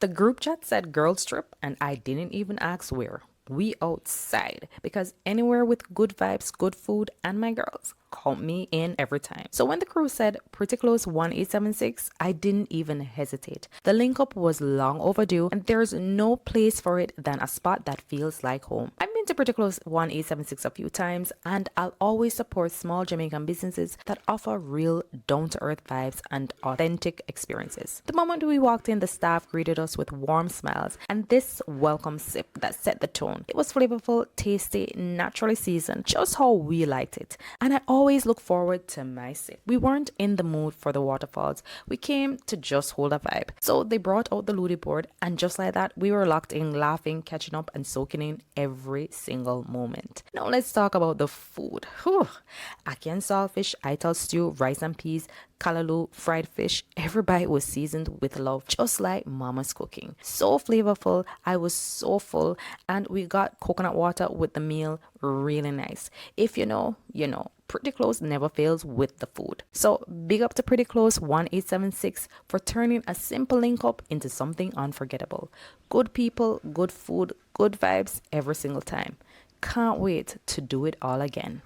The group chat said girls trip, and I didn't even ask where. We outside because anywhere with good vibes, good food, and my girls, count me in every time. So when the crew said pretty close 1876, I didn't even hesitate. The link up was long overdue, and there's no place for it than a spot that feels like home. I've been to pretty close 1876 a few times, and I'll always support small Jamaican businesses that offer real down-to-earth vibes and authentic experiences. The moment we walked in, the staff greeted us with warm smiles and this welcome sip that set the tone. It was flavorful, tasty, naturally seasoned, just how we liked it. And I always look forward to my sip. We weren't in the mood for the waterfalls. We came to just hold a vibe. So they brought out the Ludi board, and just like that, we were locked in, laughing, catching up, and soaking in every single moment. Now let's talk about the food. Whew. Ackee and saltfish, ital stew, rice and peas, callaloo, fried fish. Every bite was seasoned with love, just like mama's cooking. So flavorful, I was so full, and we got coconut water with the meal. Really nice. If you know, you know. Pretty Close never fails with the food. So big up to Pretty Close 1876 for turning a simple link up into something unforgettable. Good people, good food, good vibes every single time. Can't wait to do it all again.